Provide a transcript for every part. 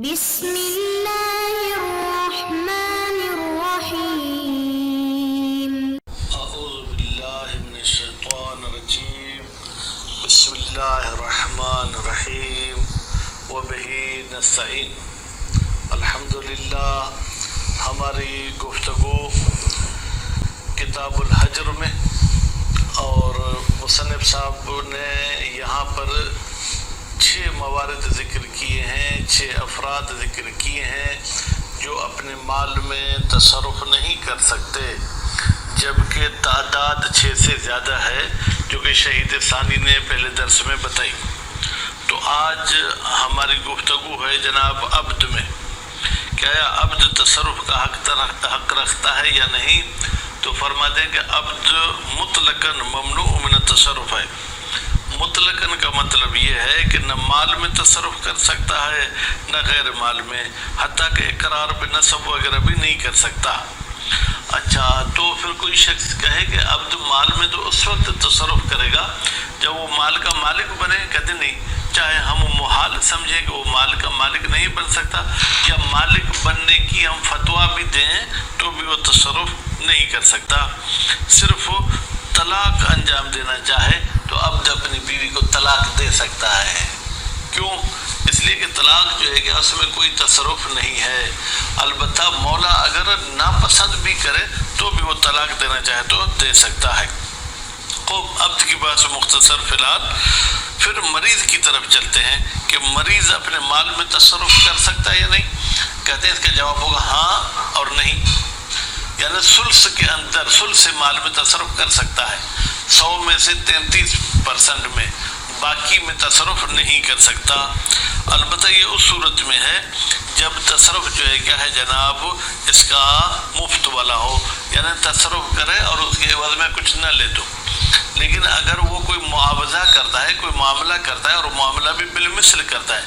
بسم اللہ الرحمن الرحیم اعوذ باللہ من الشیطان الرجیم بسم اللہ الرحمن الرحیم وبہ نستعین الحمدللہ۔ ہماری گفتگو کتاب الحجر میں اور مصنف صاحب نے یہاں پر 6 موارد ذکر کیے ہیں، 6 افراد ذکر کیے ہیں جو اپنے مال میں تصرف نہیں کر سکتے، جبکہ تعداد 6 سے زیادہ ہے جو کہ شہید ثانی نے پہلے درس میں بتائی۔ تو آج ہماری گفتگو ہے جناب عبد میں، کیا عبد تصرف کا حق رکھتا ہے یا نہیں؟ تو فرماتے ہیں کہ عبد مطلقاً ممنوع من التصرف ہے۔ مطلقاً کا مطلب یہ ہے کہ نہ مال میں تصرف کر سکتا ہے نہ غیر مال میں، حتیٰ کہ اقرار پہ نصب وغیرہ بھی نہیں کر سکتا۔ اچھا، تو پھر کوئی شخص کہے کہ عبد مال میں تو اس وقت تصرف کرے گا جب وہ مال کا مالک بنے، کہتے نہیں، چاہے ہم محال سمجھیں کہ وہ مال کا مالک نہیں بن سکتا، یا مالک بننے کی ہم فتویٰ بھی دیں تو بھی وہ تصرف نہیں کر سکتا۔ صرف طلاق انجام دینا چاہے تو عبد اپنی بیوی کو طلاق دے سکتا ہے۔ کیوں؟ اس لیے کہ طلاق جو ہے کہ اس میں کوئی تصرف نہیں ہے، البتہ مولا اگر ناپسند بھی کرے تو بھی وہ طلاق دینا چاہے تو دے سکتا ہے۔ خوب، عبد کی بات مختصر فی الحال پھر مریض کی طرف چلتے ہیں کہ مریض اپنے مال میں تصرف کر سکتا ہے یا نہیں؟ کہتے ہیں اس کا جواب ہوگا ہاں اور نہیں، یعنی ثلث کے اندر ثلث مال میں تصرف کر سکتا ہے، 100 میں سے 33% میں، باقی میں تصرف نہیں کر سکتا۔ البتہ یہ اس صورت میں ہے جب تصرف جو ہے کیا ہے جناب اس کا مفت والا ہو، یعنی تصرف کرے اور اس کے عوض میں کچھ نہ لے تو۔ لیکن اگر وہ کوئی معاوضہ کرتا ہے، کوئی معاملہ کرتا ہے اور معاملہ بھی بالمثل کرتا ہے،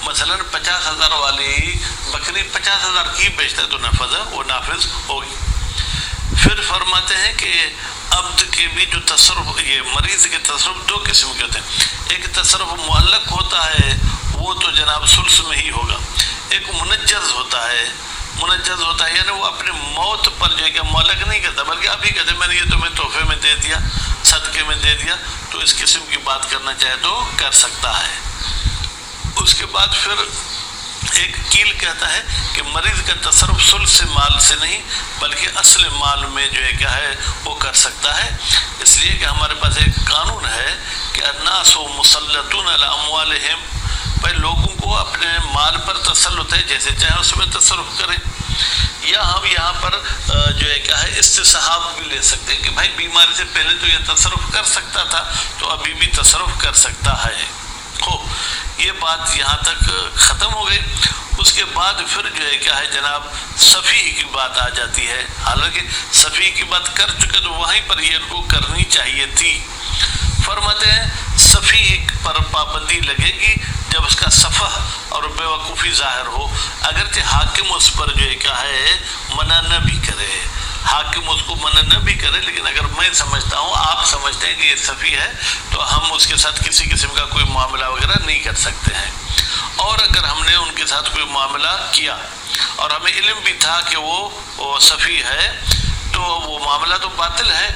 مثلا 50,000 والی بکری 50,000 کی بیچتا ہے تو وہ نافذ ہوگی۔ پھر فرماتے ہیں کہ عبد کے بھی جو تصرف، یہ مریض کے تصرف 2 قسم کے ہوتے ہیں۔ ایک تصرف معلق ہوتا ہے، وہ تو جناب ثلث میں ہی ہوگا۔ ایک منجز ہوتا ہے، یعنی وہ اپنے موت پر جو ہے کہ معلق نہیں کرتا، بلکہ ابھی کہتے میں نے یہ تمہیں تحفے میں دے دیا، صدقے میں دے دیا، تو اس قسم کی بات کرنا چاہے تو کر سکتا ہے۔ اس کے بعد پھر ایک قیل کہتا ہے کہ مریض کا تصرف ثلث مال سے نہیں بلکہ اصل مال میں جو ہے کیا ہے وہ کر سکتا ہے، اس لیے کہ ہمارے پاس ایک قانون ہے کہ الناس مسلطون علی اموالہم، بھائی لوگوں کو اپنے مال پر تسلط ہے، جیسے چاہے اس میں تصرف کریں۔ یا ہم یہاں پر جو ہے کیا ہے استصحاب بھی لے سکتے ہیں کہ بھائی بیماری سے پہلے تو یہ تصرف کر سکتا تھا تو ابھی بھی تصرف کر سکتا ہے۔ یہ بات یہاں تک ختم ہو گئی۔ اس کے بعد پھر جو ہے کیا ہے جناب صفی کی بات آ جاتی ہے، حالانکہ صفی کی بات کر چکے تو وہیں پر یہ ان کو کرنی چاہیے تھی۔ فرماتے ہیں صفی پر پابندی لگے گی جب اس کا سفہ اور بے وقوفی ظاہر ہو، اگرچہ حاکم اس پر جو ہے کیا ہے منع نہ بھی کرے، حاکم اس کو منع نہ بھی کرے، لیکن اگر میں سمجھتا ہوں، آپ سمجھتے ہیں کہ یہ صفی ہے تو ہم اس کے ساتھ کسی قسم کا کوئی معاملہ وغیرہ نہیں کر سکتے ہیں۔ اور اگر ہم نے ان کے ساتھ کوئی معاملہ کیا اور ہمیں علم بھی تھا کہ وہ صفی ہے تو وہ معاملہ تو باطل ہے۔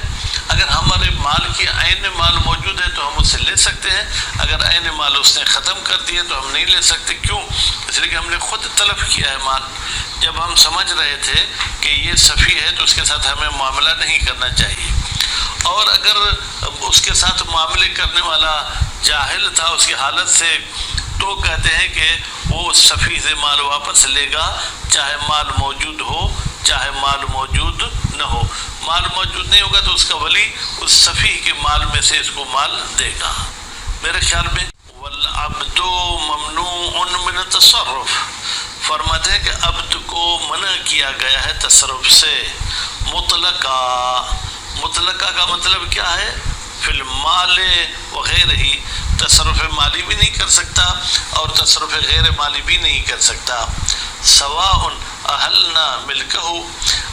اگر ہمارے مال کی عین مال موجود ہے تو ہم اس سے لے سکتے ہیں، اگر عین مال اس نے ختم کر دیے تو ہم نہیں لے سکتے۔ کیوں؟ اس لیے کہ ہم نے خود طلب کیا ہے مال، جب ہم سمجھ رہے تھے کہ یہ صفی ہے تو اس کے ساتھ ہمیں معاملہ نہیں کرنا چاہیے۔ اور اگر اس کے ساتھ معاملے کرنے والا جاہل تھا اس کی حالت سے، تو کہتے ہیں کہ وہ صفی سے مال واپس لے گا، چاہے مال موجود ہو چاہے مال موجود نہ ہو۔ مال موجود نہیں ہوگا تو اس کا ولی اس صفی کے مال میں سے اس کو مال دے گا۔ میرے خیال میں والعبد ممنوع من التصرف، فرماتے ہیں کہ عبد کو منع کیا گیا ہے تصرف سے مطلقہ کا مطلب کیا ہے؟ فی المال وغیرہ ہی، تصرف مالی بھی نہیں کر سکتا اور تصرف غیر مالی بھی نہیں کر سکتا۔ سواء اہلنا ملکہ،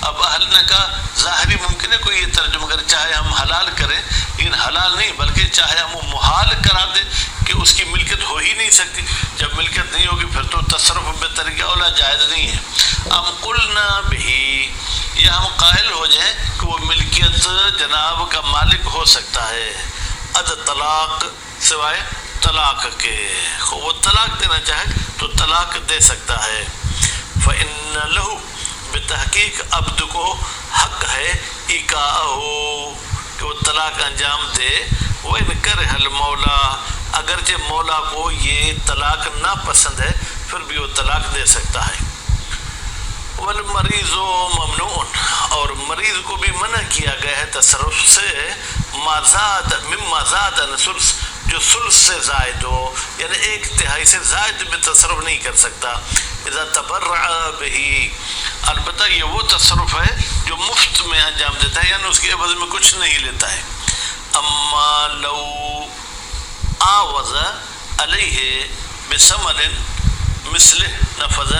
اب اہلنا کا ظاہری ممکن ہے کوئی یہ ترجمہ کرے چاہے ہم حلال کریں، لیکن حلال نہیں بلکہ چاہے ہم محال کرا دیں کہ اس کی ملکیت ہو ہی نہیں سکتی، جب ملکیت نہیں ہوگی پھر تو تصرف بطریقہ اولا جائز نہیں ہے۔ ام قلنا بہی، یا ہم قائل ہو جائیں کہ وہ ملکیت جناب کا مالک ہو سکتا ہے، اد طلاق سوائے طلاق کے، وہ طلاق دینا چاہے تو طلاق دے سکتا ہے۔ فإن لہو، بتحقیق عبد کو حق ہے، ایکاءہو، کہ وہ طلاق انجام دے، وَإِنْ كَرِهَ الْمَوْلَى، اگرچہ مولا کو یہ طلاق ناپسند ہے پھر بھی وہ طلاق دے سکتا ہے۔ والمریض ممنوع، اور مریض کو بھی منع کیا گیا ہے تصرف سے، مما زاد عن ثلث، جو ثلث سے زائد ہو، یعنی 1/3 سے زائد میں تصرف نہیں کر سکتا۔ اذا تبرع بہی، البتہ یہ وہ تصرف ہے جو مفت میں انجام دیتا ہے، یعنی اس کے عوض میں کچھ نہیں لیتا ہے۔ اما لو آوز علیہ بثمن مثلہ نفذ،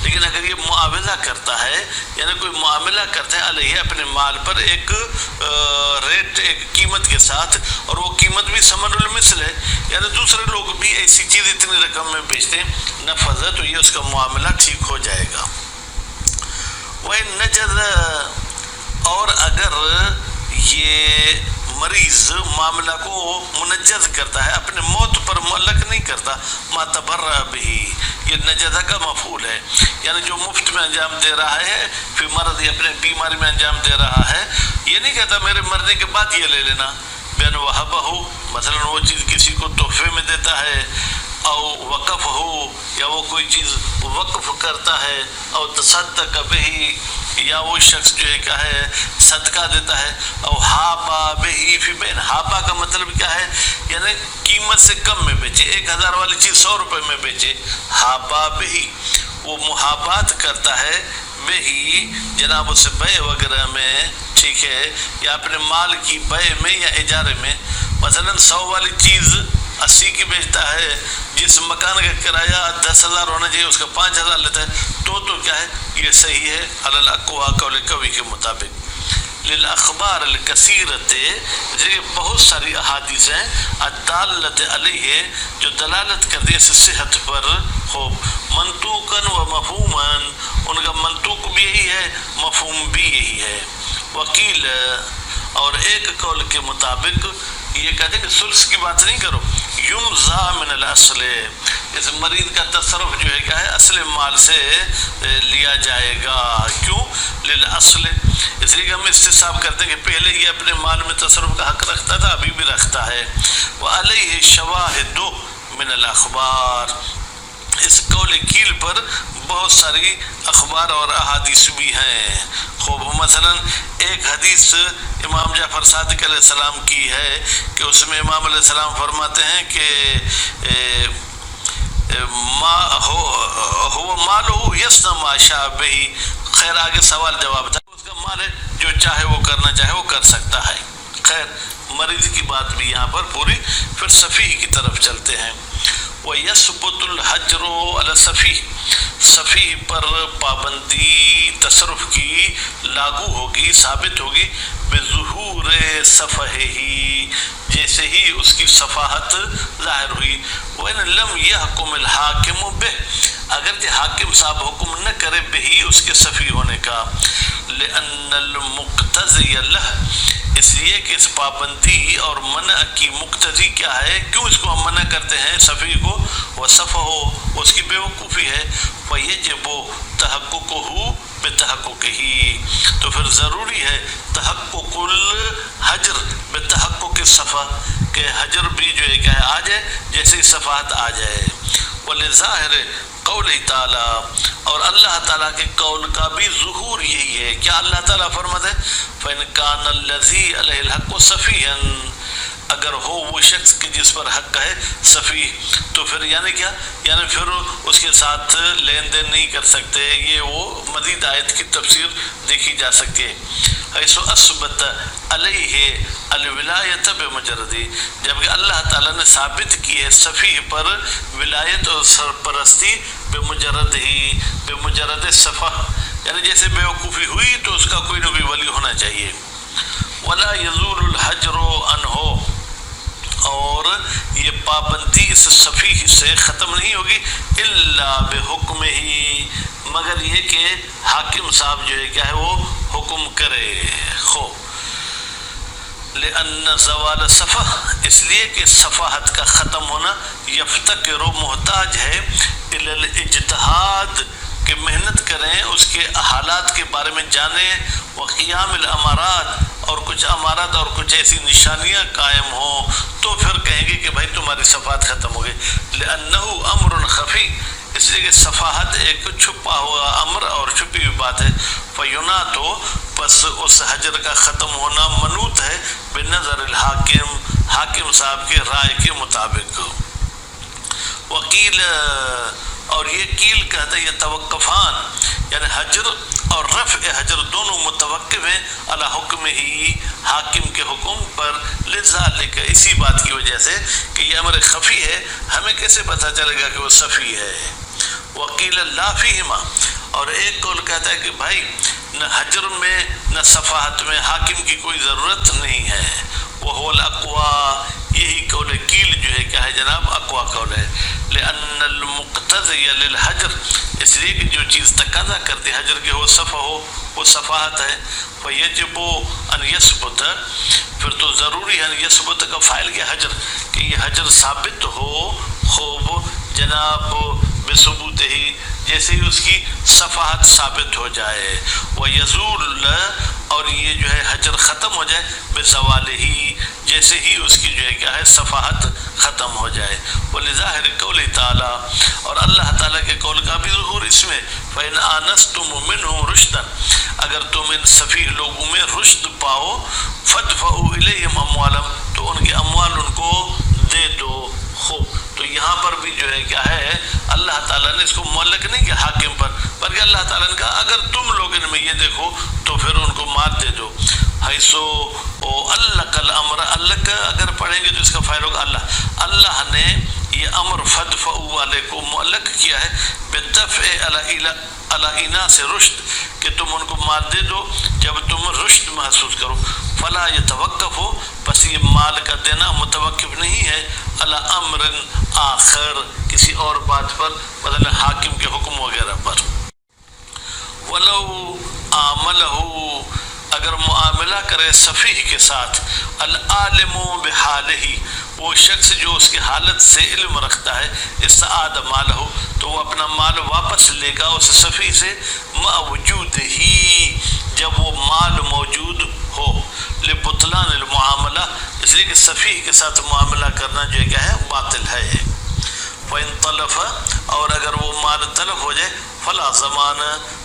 لیکن اگر یہ معاوضہ کرتا ہے، یعنی کوئی معاملہ کرتا ہے علیہ اپنے مال پر ایک ریٹ، ایک قیمت کے ساتھ، اور وہ قیمت بھی ثمن المثل ہے، یعنی دوسرے لوگ بھی ایسی چیز اتنی رقم میں بیچتے ہیں، نفذ، تو یہ اس کا معاملہ ٹھیک ہو جائے گا۔ وَإِن نَجَزَ، اور اگر یہ مریض معاملہ کو منجز کرتا ہے، اپنے موت پر معلق نہیں کرتا، ما تبرع بہی، یہ نجزہ کا مفعول ہے، یعنی جو مفت میں انجام دے رہا ہے، پھر مرض اپنے بیماری میں انجام دے رہا ہے، یہ نہیں کہتا میرے مرنے کے بعد یہ لے لینا، بین وہبہ، مثلا وہ چیز کسی کو تحفے میں دیتا ہے، او وقف ہو، یا وہ کوئی چیز وقف کرتا ہے، او تصدق بہی، یا وہ شخص جو ہے کیا ہے صدقہ دیتا ہے، او ہابا بہی فی بین، ہابا کا مطلب کیا ہے، یعنی قیمت سے کم میں بیچے، 1000 والی چیز 100 روپے میں بیچے، ہابا بہی، وہ محابات کرتا ہے، بہی جناب اس بے وغیرہ میں، ٹھیک ہے، یا اپنے مال کی بے میں یا اجارے میں، مثلا 100 والی چیز 80 کی بیچتا ہے، جس مکان کا کرایہ 10,000 ہونا چاہیے اس کا 5,000 لیتا ہے، تو کیا ہے یہ صحیح ہے، علی الاقوی قول قوی کے مطابق۔ للاخبار الکثیرۃ، بہت ساری احادیث ہیں، الدالۃ علیہ، جو دلالت کرتی ہے صحت پر، خوب منطوقاً و مفہوماً، ان کا منطوق بھی یہی ہے، مفہوم بھی یہی ہے۔ وکیل، اور ایک قول کے مطابق یہ کہتے ہیں کہ ثلث کی بات نہیں کرو، یمزا من الاصل، اس مریض کا تصرف جو ہے کیا ہے اصل مال سے لیا جائے گا، کیوں؟ للاصل، اس لیے کہ ہم استصحاب کرتے ہیں کہ پہلے یہ اپنے مال میں تصرف کا حق رکھتا تھا، ابھی بھی رکھتا ہے۔ وعلیہ شواہد من الاخبار، اس قول کیل پر بہت ساری اخبار اور احادیث بھی ہیں۔ خوب مثلا ایک حدیث امام جعفر صادق علیہ السلام کی ہے کہ اس میں امام علیہ السلام فرماتے ہیں کہ ہو مالہ یصنع ما شاء بہ، خیر آگے سوال جواب تھا، اس کا مال ہے جو چاہے وہ کرنا چاہے وہ کر سکتا ہے۔ خیر مریض کی بات بھی یہاں پر پوری، پھر صفیح کی طرف چلتے ہیں۔ وَيَثْبُتُ الْحَجْرُ عَلَى الصَّفِيحِ، صفیح پر پابندی تصرف کی لاگو ہوگی، ثابت ہوگی، بظہور صفحہ، جیسے ہی اس کی صفاحت ظاہر ہوئی۔ وَإِنْ لَمْ يَحْكُمِ الْحَاكِمُ بِهِ، اگرچہ حاکم صاحب حکم نہ کرے بہی اس کے صفیح ہونے کا، لِأَنَّ الْمُقْتَضِيَ لَهُ، اس لیے کہ اس پابندی اور منع کی مقتضی کیا ہے، کیوں اس کو ہم منع کرتے ہیں صفیح کو، وصفہ، اس کی بے وقوفی ہے، فَيَجِبُ تَحَقُّقُهُ بِتَحَقُّقِهِ، تو پھر ضروری ہے تحقق الحجر بتحقق الصفا، کہ حجر بھی جو ہے کیا ہے آ جائے جیسے ہی صفحات آ جائے۔ وَلِظَاهِرِ قول تعالی، اور اللہ تعالیٰ کے قول کا بھی ظہور یہی ہے، کیا اللہ تعالیٰ فرماتے ہیں فَإِنْ كَانَ الَّذِي عَلَيْهِ الْحَقُّ صَفِيًّا، اگر ہو وہ شخص کہ جس پر حق ہے سفیہ، تو پھر یعنی کیا، یعنی پھر اس کے ساتھ لین دین نہیں کر سکتے۔ یہ وہ مزید آیت کی تفسیر دیکھی جا سکتی ہے۔ حیث اثبت علیہ الولایت بمجردی، جبکہ اللہ تعالیٰ نے ثابت کی ہے سفیہ پر ولایت اور سرپرستی بمجرد ہی، بمجرد صفہ، یعنی جیسے بیوقوفی ہوئی تو اس کا کوئی نہ کوئی ولی ہونا چاہیے۔ ولا یزول الحجر عنہ، اور یہ پابندی اس سفیہ سے ختم نہیں ہوگی الا بحکم ہی، مگر یہ کہ حاکم صاحب جو ہے کیا ہے وہ حکم کرے۔ لأن زوال صفہ، اس لیے کہ صفاحت کا ختم ہونا یفتقر محتاج ہے الی الاجتہاد، کہ محنت کریں اس کے حالات کے بارے میں جانیں، وقیام الامارات، اور کچھ امارات اور کچھ ایسی نشانیاں قائم ہوں تو پھر کہیں گے کہ بھائی تمہاری صفات ختم ہو گئی۔ لأنہ امر خفی، اس لیے کہ صفاحت ایک چھپا ہوا امر اور چھپی ہوئی بات ہے۔ فینات، پس اس حجر کا ختم ہونا منوط ہے بنظر الحاکم، حاکم صاحب کے رائے کے مطابق۔ وکیل، اور یہ کیل کہتا ہے یہ توقفان، یعنی حجر اور رفع حجر دونوں متوقف ہیں علی حکم ہی، حاکم کے حکم پر، لذالک، اسی بات کی وجہ سے کہ یہ امر خفی ہے، ہمیں کیسے پتہ چلے گا کہ وہ صفی ہے۔ وکیل لا فیہما، اور ایک قول کہتا ہے کہ بھائی نہ حجر میں نہ صفاحت میں حاکم کی کوئی ضرورت نہیں ہے۔ وہو الاقوی، یہی قول کیل جو ہے کیا ہے جناب، اقوی قول ہے۔ لأن المقتضی للحجر، اس لیے کہ جو چیز تقاضا کرتی حجر کے وہ صفح ہو، وہ صفاحت ہے۔ فیجب ان یثبت، پھر تو ضروری ہے ان یثبت کا فاعل کے حجر، کہ یہ حجر ثابت ہو، خوب جناب بثبوت ہی، جیسے ہی اس کی صفاحت ثابت ہو جائے۔ ویزول، اور یہ جو ہے حجر ختم ہو جائے بزوال ہی، جیسے ہی اس کی جو ہے کیا ہے صفاحت ختم ہو جائے۔ ولظاہر قول تعالیٰ، اور اللہ تعالیٰ کے قول کا بھی ظہور اس میں، فإن آنستم منهم رشدا، اگر تم ان صفیح لوگوں میں رشد پاؤ، فادفعوا الیہم اموالہم، تو ان کے اموال ان کو دے دو۔ خوب، تو یہاں پر بھی جو ہے کیا ہے اللہ تعالیٰ نے اس کو معلق نہیں کیا حاکم پر، بلکہ اللہ تعالیٰ نے کہا اگر تم لوگ ان میں یہ دیکھو تو پھر ان کو مال دے دو۔ حیثو علق الامر، علق اگر پڑھیں گے تو اس کا فائل ہوگا اللہ، اللہ نے یہ امر فدفعوا والے کو معلق کیا ہے بالدفع علی اناس رشد، کہ تم ان کو مال دے دو جب تم رشد محسوس کرو۔ فلا یتوقف ہو، بس یہ مال کا دینا متوقف نہیں ہے علی امر آخر، کسی اور بات پر، مثلا حاکم کے حکم وغیرہ پر۔ ولو عاملہ، اگر معاملہ کرے صفیح کے ساتھ، العالم بحالہ، وہ شخص جو اس کی حالت سے علم رکھتا ہے، استعاد مالہ، تو وہ اپنا مال واپس لے گا اس صفیح سے، مع وجود ہی، جب وہ مال موجود ہو، لبطلان المعاملہ، اس لیے کہ صفیح کے ساتھ معاملہ کرنا جو ہے کیا ہے باطل ہے۔ فإن طلف، اور اگر وہ مال طلب ہو جائے، فلا ضمان،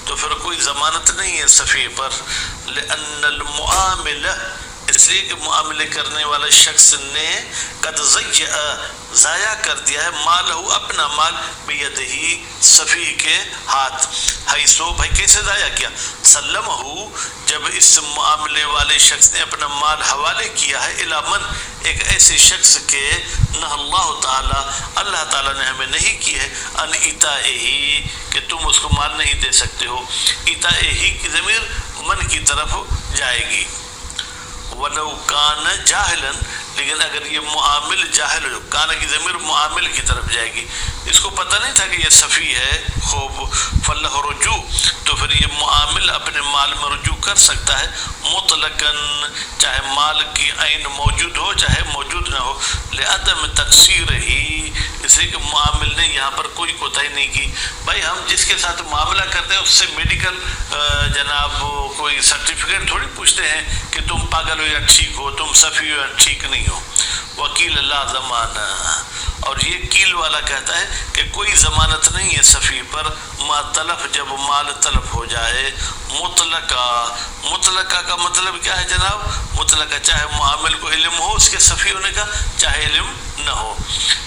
تو پھر کوئی ضمانت نہیں ہے صفیح پر۔ لأن المعاملہ، اس لیے کہ معاملے کرنے والا شخص نے قد ضائع کر دیا ہے مالہ، اپنا مال، بیدہی، صفیح کے ہاتھ۔ حیثو، بھائی کیسے ضائع کیا، سلمہ، جب اس معاملے والے شخص نے اپنا مال حوالے کیا ہے، الی من، ایک ایسے شخص کے، نہ اللہ تعالیٰ، اللہ تعالیٰ نے ہمیں نہیں کی ہے، ان ایتائہی، کہ تم اس کو مال نہیں دے سکتے ہو۔ ایتائہی کی ضمیر من کی طرف جائے گی۔ ولو کان جاہلا، لیکن اگر یہ معامل جاہل ہو، کان کی ضمیر معامل کی طرف جائے گی، اس کو پتہ نہیں تھا کہ یہ صفی ہے، خوب، فلہ رجوع، تو پھر یہ معامل اپنے مال میں رجوع کر سکتا ہے، مطلقاً، چاہے مال کی عین موجود ہو چاہے موجود نہ ہو، لعدم تقصیر ہی، اس لیے کہ معامل نے یہاں پر کوئی کوتاہی نہیں کی۔ بھائی ہم جس کے ساتھ معاملہ کرتے ہیں اس سے میڈیکل جناب کوئی سرٹیفکیٹ تھوڑی پوچھتے ہیں کہ تم پاگل ہو یا ٹھیک ہو، تم صفی ہو یا ٹھیک نہیں ہو۔ وکیل لا ضمانہ، اور یہ کیل والا کہتا ہے کہ کوئی ضمانت نہیں ہے صفی پر ما تلف، جب مال تلف ہو جائے. مطلقہ کا مطلب کیا ہے جناب؟ مطلقہ چاہے معامل کو علم ہو اس کے صفی ہونے کا، چاہے علم نہ ہو.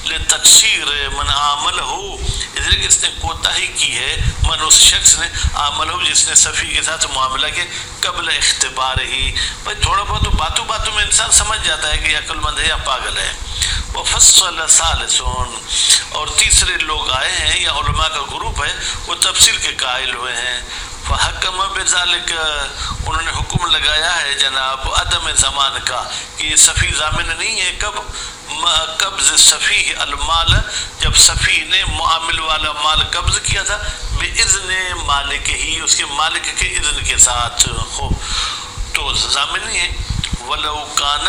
لتقصیر من عامل ہو، اس لیے کہ اس نے کوتاہی کی ہے، من اس شخص نے عامل ہو جس نے صفی کے ساتھ معاملہ کے قبل اختبار ہی. بھائی تھوڑا بہت باتوں میں انسان سمجھ جاتا ہے کہ یہ عقل مند ہے یا پاگل ہے. وفصل ثالثون، اور تیسرے لوگ آئے ہیں یا علماء کا گروپ ہے وہ تفصیل کے قائل ہوئے ہیں. فحکم بذالک، انہوں نے حکم لگایا ہے جناب عدم زمان کا کہ یہ صفی ضامن نہیں ہے. کب؟ قبض صفی المال، جب صفی نے معامل والا مال قبض کیا تھا باذن مالک ہی، اس کے مالک کے اذن کے ساتھ ہو تو ضامن نہیں ہے. ولو کان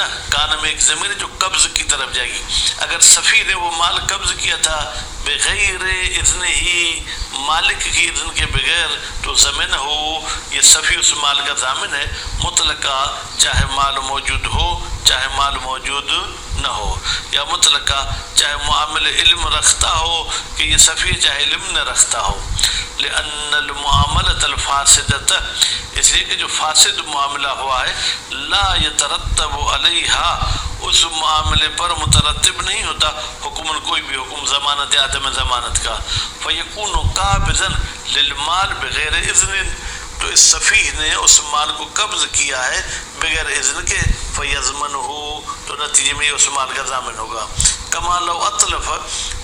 میں ایک ضمیر جو قبض کی طرف جائے گی. اگر صفی نے وہ مال قبض کیا تھا بغیر اذن ہی، مالک کی اذن کے بغیر، تو ضمن ہو، یہ صفی اس مال کا ضامن ہے مطلقہ، چاہے مال موجود ہو چاہے مال موجود نہ ہو، یا مطلقہ چاہے معامل علم رکھتا ہو کہ یہ صفی چاہے علم نہ رکھتا ہو. لأن المعاملۃ الفاسدۃ، اس لیے کہ جو فاسد معاملہ ہوا ہے لا یترتب علیہا، اس معاملے پر مترتب نہیں ہوتا حکم، کوئی بھی حکم ضمانت یا عدم ضمانت کا. فیکون قابضا للمال بغیر اذن، تو اس صفیح نے اس مال کو قبض کیا ہے بغیر اذن کے، فیضمن ہو، تو نتیجے میں اس مال کا ضامن ہوگا. کما لو اطلف،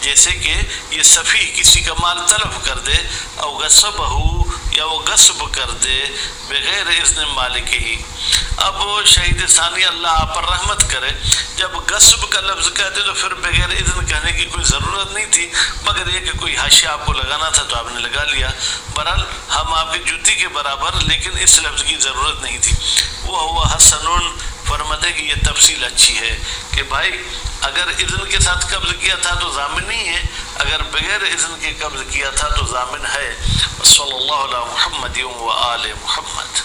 جیسے کہ یہ صفیح کسی کا مال تلف کر دے، او غصب ہو، یا وہ غصب کر دے بغیر اذن مالک ہی. اب شہید ثانی اللہ آپ پر رحمت کرے، جب غصب کا لفظ کہتے تو پھر بغیر اذن کہنے کی کوئی ضرورت نہیں تھی، مگر یہ کہ کوئی حاشیہ آپ کو لگانا تھا تو آپ نے لگا لیا. بہرحال ہم آپ کی جوتی کے برابر، لیکن اس لفظ کی ضرورت نہیں تھی. وہ ہوا حسن، فرماتے کہ یہ تفصیل اچھی ہے کہ بھائی اگر اذن کے ساتھ قبض کیا تھا تو ضامن نہیں ہے، اگر بغیر اذن کے قبض کیا تھا تو ضامن ہے. صلی اللہ علیہ محمد و آل محمد.